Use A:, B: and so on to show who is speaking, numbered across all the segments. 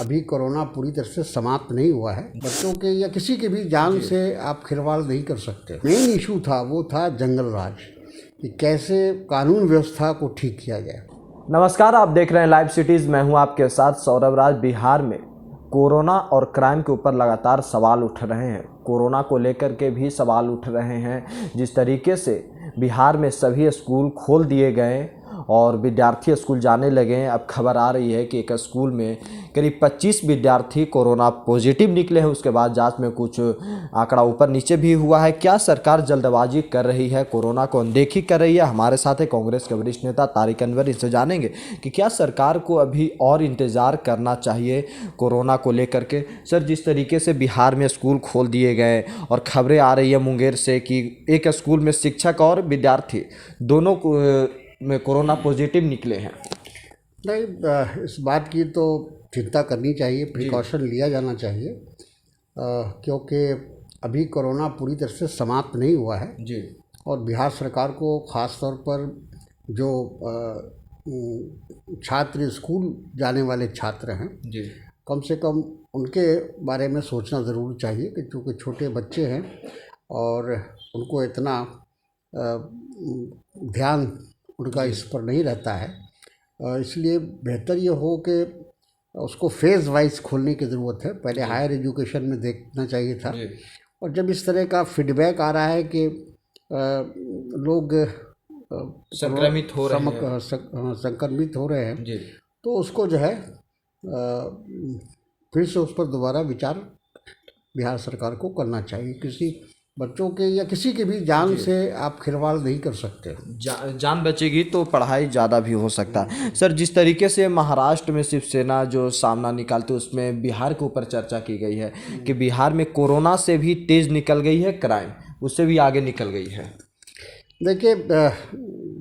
A: अभी कोरोना पूरी तरह से समाप्त नहीं हुआ है। बच्चों के या किसी के भी जान से आप खिलवाड़ नहीं कर सकते। मेन इशू था वो था जंगल राज, कि कैसे कानून व्यवस्था को ठीक किया जाए।
B: नमस्कार, आप देख रहे हैं लाइव सिटीज़। मैं हूं आपके साथ सौरभ राज। बिहार में कोरोना और क्राइम के ऊपर लगातार सवाल उठ रहे हैं। कोरोना को लेकर के भी सवाल उठ रहे हैं। जिस तरीके से बिहार में सभी स्कूल खोल दिए गए और विद्यार्थी स्कूल जाने लगे हैं, अब खबर आ रही है कि एक स्कूल में करीब 25 विद्यार्थी कोरोना पॉजिटिव निकले हैं। उसके बाद जांच में कुछ आंकड़ा ऊपर नीचे भी हुआ है। क्या सरकार जल्दबाजी कर रही है, कोरोना को अनदेखी कर रही है? हमारे साथ है कांग्रेस के वरिष्ठ नेता तारिक अनवर। इनसे जानेंगे कि क्या सरकार को अभी और इंतज़ार करना चाहिए कोरोना को लेकर के। सर, जिस तरीके से बिहार में स्कूल खोल दिए गए और खबरें आ रही है मुंगेर से कि एक स्कूल में शिक्षक और विद्यार्थी दोनों में कोरोना पॉजिटिव निकले हैं।
A: नहीं, इस बात की तो चिंता करनी चाहिए, प्रिकॉशन लिया जाना चाहिए, क्योंकि अभी कोरोना पूरी तरह से समाप्त नहीं हुआ है जी। और बिहार सरकार को ख़ास तौर पर जो छात्र स्कूल जाने वाले छात्र हैं जी, कम से कम उनके बारे में सोचना ज़रूर चाहिए कि चूँकि छोटे बच्चे हैं और उनको इतना ध्यान उनका इस पर नहीं रहता है, इसलिए बेहतर ये हो कि उसको फेज़ वाइज खोलने की ज़रूरत है। पहले हायर एजुकेशन में देखना चाहिए था। और जब इस तरह का फीडबैक आ रहा है कि लोग
B: संक्रमित
A: हो रहे हैं जी, तो उसको जो है फिर से उस पर दोबारा विचार बिहार सरकार को करना चाहिए। किसी बच्चों के या किसी के भी जान से आप खिलवाड़ नहीं कर सकते।
B: जान बचेगी तो पढ़ाई ज़्यादा भी हो सकता है। सर, जिस तरीके से महाराष्ट्र में शिवसेना जो सामना निकालते उसमें बिहार के ऊपर चर्चा की गई है कि बिहार में कोरोना से भी तेज़ निकल गई है क्राइम, उससे भी आगे निकल गई है।
A: देखिए,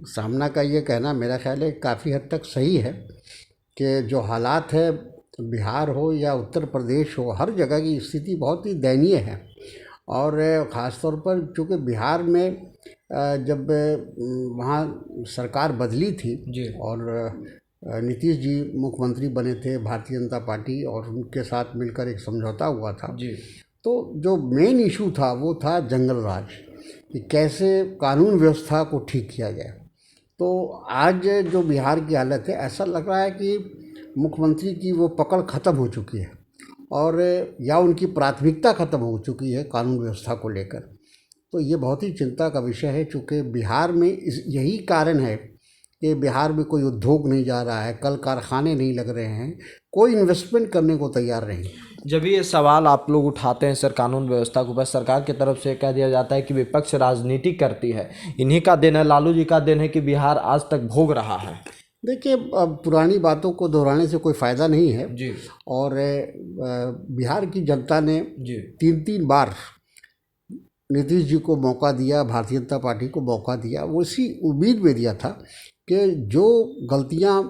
A: सामना का ये कहना मेरा ख्याल है काफ़ी हद तक सही है कि जो हालात है, बिहार हो या उत्तर प्रदेश हो, हर जगह की स्थिति बहुत ही दयनीय है। और ख़ास तौर पर चूँकि बिहार में जब वहाँ सरकार बदली थी जी, और नीतीश जी मुख्यमंत्री बने थे भारतीय जनता पार्टी, और उनके साथ मिलकर एक समझौता हुआ था जी, तो जो मेन इशू था वो था जंगल राज, कि कैसे कानून व्यवस्था को ठीक किया जाए। तो आज जो बिहार की हालत है, ऐसा लग रहा है कि मुख्यमंत्री की वो पकड़ ख़त्म हो चुकी है और या उनकी प्राथमिकता ख़त्म हो चुकी है कानून व्यवस्था को लेकर। तो ये बहुत ही चिंता का विषय है, चूँकि बिहार में यही कारण है कि बिहार में कोई उद्योग नहीं जा रहा है, कल कारखाने नहीं लग रहे हैं, कोई इन्वेस्टमेंट करने को तैयार नहीं।
B: जब ये सवाल आप लोग उठाते हैं सर कानून व्यवस्था को, बस सरकार की तरफ से कह दिया जाता है कि विपक्ष राजनीति करती है, इन्हीं का देन है, लालू जी का देन है कि बिहार आज तक भोग रहा है।
A: देखिए, अब पुरानी बातों को दोहराने से कोई फ़ायदा नहीं है जी। और बिहार की जनता ने जी 3 बार नीतीश जी को मौका दिया, भारतीय जनता पार्टी को मौका दिया। वो इसी उम्मीद में दिया था कि जो गलतियां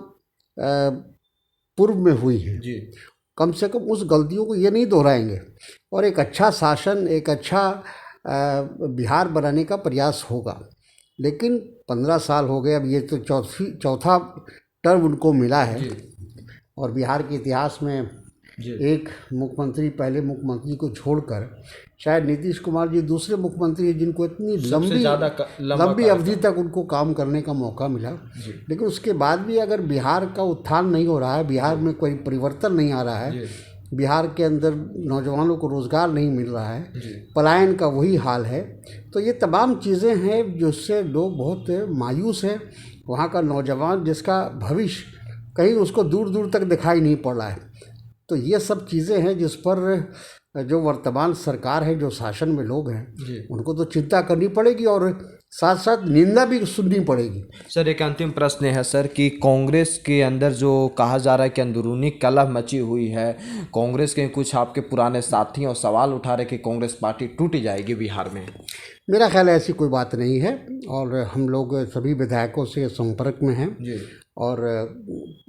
A: पूर्व में हुई हैं जी, कम से कम उस गलतियों को ये नहीं दोहराएंगे और एक अच्छा शासन, एक अच्छा बिहार बनाने का प्रयास होगा। लेकिन 15 साल हो गए, अब ये तो चौथा टर्म उनको मिला है और बिहार के इतिहास में एक मुख्यमंत्री, पहले मुख्यमंत्री को छोड़कर शायद नीतीश कुमार जी दूसरे मुख्यमंत्री हैं जिनको इतनी लंबी अवधि तक उनको काम करने का मौका मिला। लेकिन उसके बाद भी अगर बिहार का उत्थान नहीं हो रहा है, बिहार में कोई परिवर्तन नहीं आ रहा है, बिहार के अंदर नौजवानों को रोज़गार नहीं मिल रहा है, पलायन का वही हाल है, तो ये तमाम चीज़ें हैं जिससे लोग बहुत मायूस हैं। वहाँ का नौजवान जिसका भविष्य कहीं उसको दूर दूर तक दिखाई नहीं पड़ रहा है। तो ये सब चीज़ें हैं जिस पर जो वर्तमान सरकार है, जो शासन में लोग हैं, उनको तो चिंता करनी पड़ेगी और साथ साथ निंदा भी सुननी पड़ेगी।
B: सर, एक अंतिम प्रश्न है सर कि कांग्रेस के अंदर जो कहा जा रहा है कि अंदरूनी कलह मची हुई है, कांग्रेस के कुछ आपके पुराने साथी और सवाल उठा रहे कि कांग्रेस पार्टी टूट जाएगी बिहार में।
A: मेरा ख्याल है ऐसी कोई बात नहीं है और हम लोग सभी विधायकों से संपर्क में हैं जी, और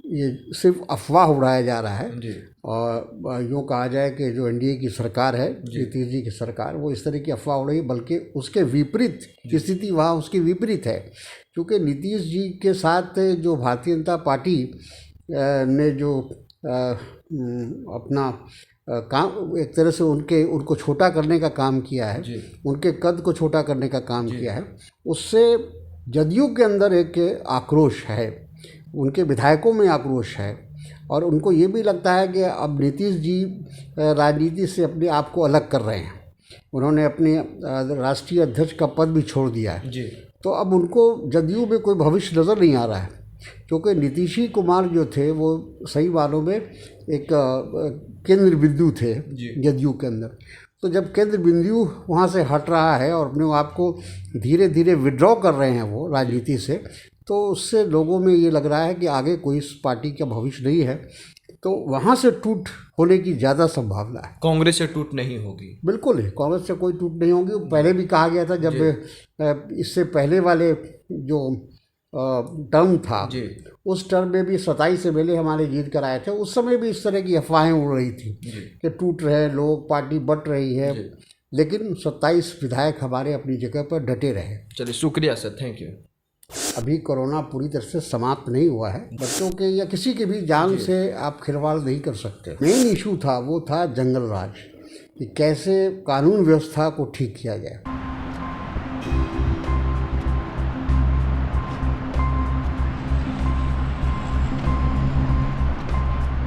A: ये सिर्फ अफवाह उड़ाया जा रहा है जी। और यूँ कहा जाए कि जो एनडीए की सरकार है, नीतीश जी की सरकार, वो इस तरह की अफवाह उड़ रही है, बल्कि उसके विपरीत स्थिति वहाँ उसकी विपरीत है। क्योंकि नीतीश जी के साथ जो भारतीय जनता पार्टी ने जो अपना काम एक तरह से उनको छोटा करने का काम किया है, उनके कद को छोटा करने का काम किया है, उससे जदयू के अंदर एक आक्रोश है, उनके विधायकों में आक्रोश है और उनको ये भी लगता है कि अब नीतीश जी राजनीति से अपने आप को अलग कर रहे हैं। उन्होंने अपने राष्ट्रीय अध्यक्ष का पद भी छोड़ दिया है जी। तो अब उनको जदयू में कोई भविष्य नज़र नहीं आ रहा है, क्योंकि नीतीश कुमार जो थे वो सही मानों में एक केंद्र बिंदु थे जदयू के अंदर। तो जब केंद्र बिंदु वहाँ से हट रहा है और अपने आप को धीरे धीरे विड्रॉ कर रहे हैं वो राजनीति से, तो उससे लोगों में ये लग रहा है कि आगे कोई इस पार्टी का भविष्य नहीं है। तो वहाँ से टूट होने की ज़्यादा संभावना है।
B: कांग्रेस से टूट नहीं होगी? बिल्कुल
A: ही कांग्रेस से कोई टूट नहीं होगी। पहले भी कहा गया था, जब इससे पहले वाले जो टर्म था उस टर्म में भी 27 MLA हमारे जीत कर आए थे। उस समय भी इस तरह की अफवाहें उड़ रही थी कि टूट रहे लोग, पार्टी बट रही है, लेकिन 27 विधायक हमारे अपनी जगह पर डटे रहे।
B: चलिए, शुक्रिया सर, थैंक यू।
A: अभी कोरोना पूरी तरह से समाप्त नहीं हुआ है। बच्चों के या किसी के भी जान से आप खिलवाड़ नहीं कर सकते। मेन इशू था वो था जंगल राज, कि कैसे कानून व्यवस्था को ठीक किया जाए।